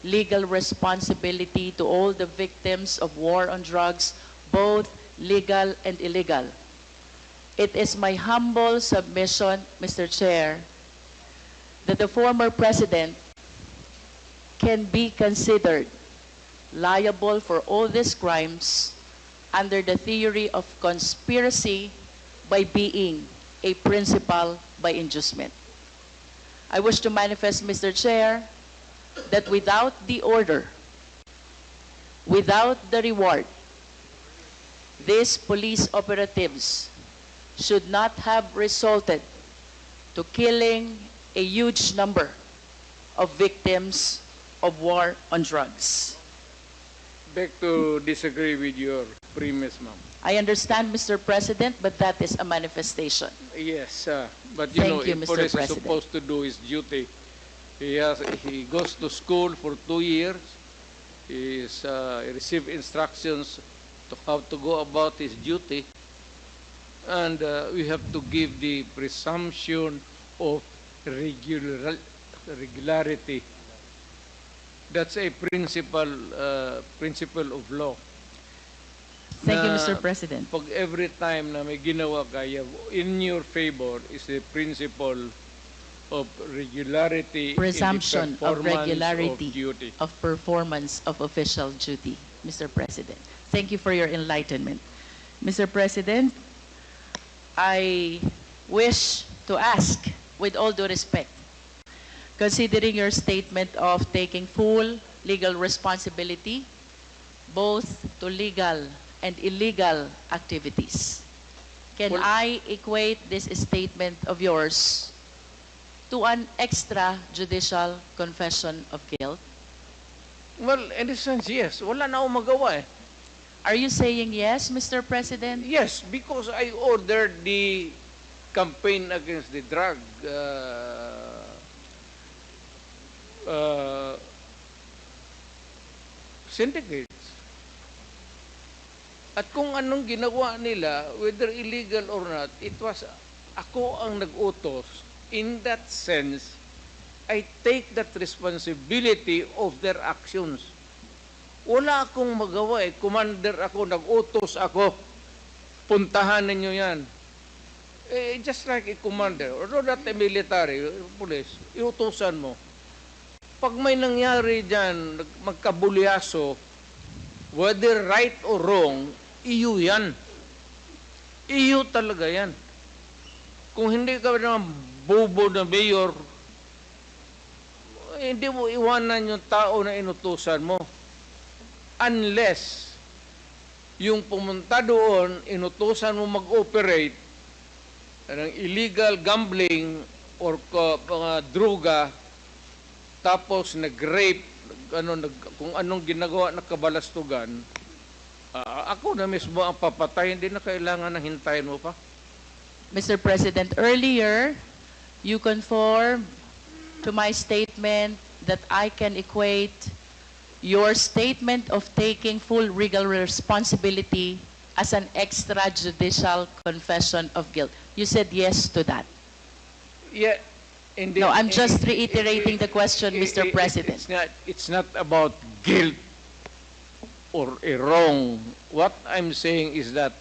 legal responsibility to all the victims of war on drugs, both legal and illegal. It is my humble submission, Mr. Chair, that the former president can be considered liable for all these crimes under the theory of conspiracy by being a principal by inducement. I wish to manifest, Mr. Chair, that without the order, without the reward, these police operatives should not have resulted to killing a huge number of victims of war on drugs. Beg to disagree with your premise, ma'am. I understand, Mr. President, but that is a manifestation. Yes, but Thank you, if Mr. police is President. supposed to do his duty, he goes to school for 2 years. He receives instructions to how to go about his duty, and we have to give the presumption of regularity. That's a principle of law. Thank you, Na Mr. President. Pag every time na may ginawa kaya in your favor is the principle of regularity Presumption in the of performance regularity of duty. of performance of official duty, Mr. President. Thank you for your enlightenment. Mr. President, I wish to ask, with all due respect, considering your statement of taking full legal responsibility, both to legal and illegal activities, can I equate this statement of yours to an extrajudicial confession of guilt? Well, in a sense, yes. Wala na akong magawa eh. Are you saying yes, Mr. President? Yes, because I ordered the campaign against the drug syndicates. At kung anong ginawa nila, whether illegal or not, it was ako ang nag-utos. In that sense, I take that responsibility of their actions. Wala akong magawa eh. Commander ako, nag-utos ako. Puntahan ninyo yan. Just like a commander, or not a military, police, iutusan mo. Pag may nangyari dyan, magkabulyaso, whether right or wrong, iyo yan. Iyo talaga yan. Kung hindi ka naman bobo na mayor, hindi mo iwanan yung tao na inutusan mo. Unless yung pumunta doon, inutusan mo mag-operate ng illegal gambling or mga droga, tapos nag-rape, kung anong ginagawa na kabalastugan, ako na mismo ang papatay, hindi na kailangan na hintayin mo pa. Mr. President, earlier, you conformed to my statement that I can equate your statement of taking full legal responsibility as an extrajudicial confession of guilt. You said yes to that. Yeah. No, I'm just reiterating the question, Mr. President. It's not about guilt or a wrong. What I'm saying is that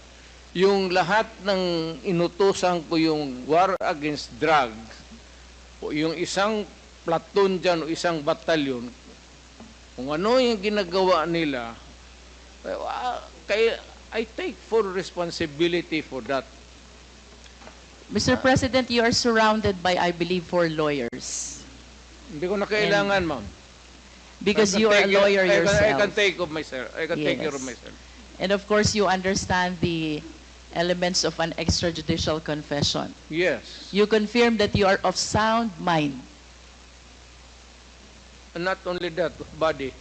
yung lahat ng inutusan ko yung war against drugs, o yung isang platoon dyan o isang batalyon, kung ano yung ginagawa nila, kaya I take full responsibility for that. Mr. President, you are surrounded by, I believe, 4 lawyers. Hindi ko na kailangan, ma'am. Because you are a lawyer yourself. I can take of myself. I can take care of myself. And of course, you understand the elements of an extrajudicial confession. Yes. You confirm that you are of sound mind. And not only that, body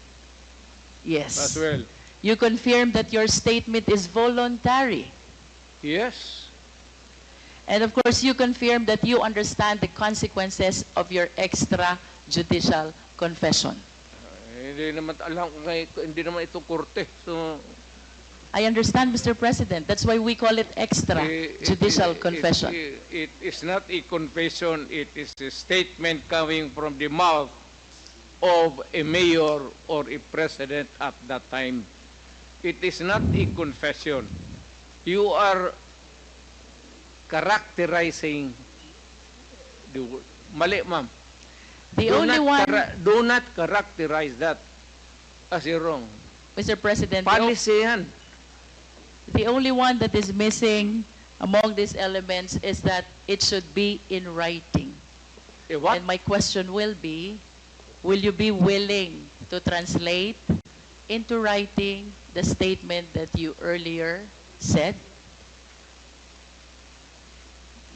Yes. as well. You confirm that your statement is voluntary. Yes. And of course, you confirm that you understand the consequences of your extrajudicial confession. Hindi naman alam ko hindi naman ito korte. So I understand, Mr. President. That's why we call it extrajudicial confession. It is not a confession. It is a statement coming from the mouth of a mayor or a president at that time. It is not a confession. You are characterizing the word. Mali, ma'am. The only one, Do not characterize that as a wrong. Mr. President, Policy yan. the only one that is missing among these elements is that it should be in writing. Eh, what? And my question will you be willing to translate into writing the statement that you earlier said?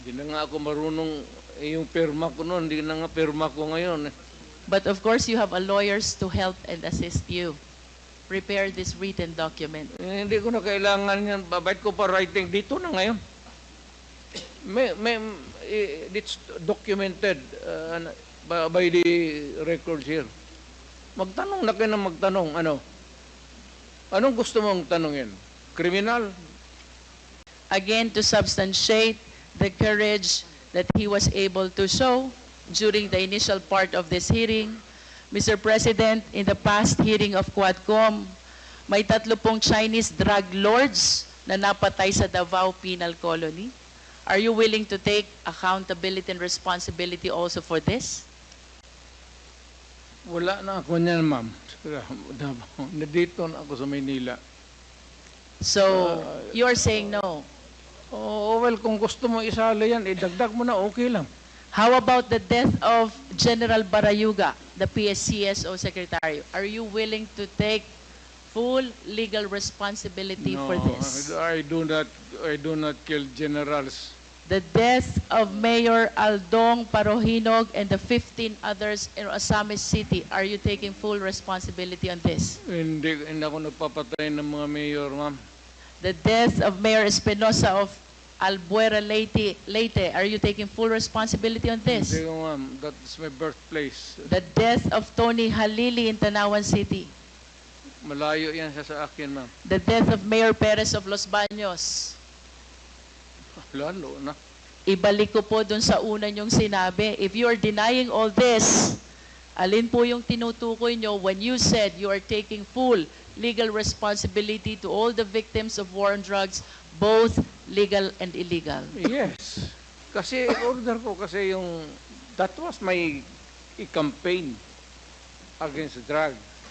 Hindi na nga ako marunong, yung pirma ko noon, hindi na nga pirma ko ngayon. But of course, you have a lawyers to help and assist you prepare this written document. Hindi ko na kailangan yan. Babait ko pa writing dito na ngayon. It's documented by the records here. Magtanong na kayo ng magtanong. Anong gusto mong tanongin? Criminal? Again, to substantiate the courage that he was able to show during the initial part of this hearing. Mr. President, in the past hearing of Quadcom, may 30 Chinese drug lords na napatay sa Davao Penal Colony. Are you willing to take accountability and responsibility also for this? Wala na ako niyan, ma'am. Nandito na ako sa Maynila. So, you are saying no. Oh, well, kung gusto mo isali yan, idagdag mo na, okay lang. How about the death of General Barayuga, the PSCSO Secretary? Are you willing to take full legal responsibility for this? I do not kill generals. The death of Mayor Aldong Parohinog and the 15 others in Osamis City, are you taking full responsibility on this? Hindi ako nagpapatay ng mga mayor, ma'am. The death of Mayor Espinosa of Albuera Leyte, are you taking full responsibility on this? Hindi ko, ma'am. That's my birthplace. The death of Tony Halili in Tanawan City. Malayo yan sa akin, ma'am. The death of Mayor Perez of Los Baños. Lalo na. Ibalik ko po dun sa una niyong sinabi. If you are denying all this, alin po yung tinutukoy nyo when you said you are taking full legal responsibility to all the victims of war on drugs, both legal and illegal? Yes. Kasi order ko kasi that was my campaign against drug.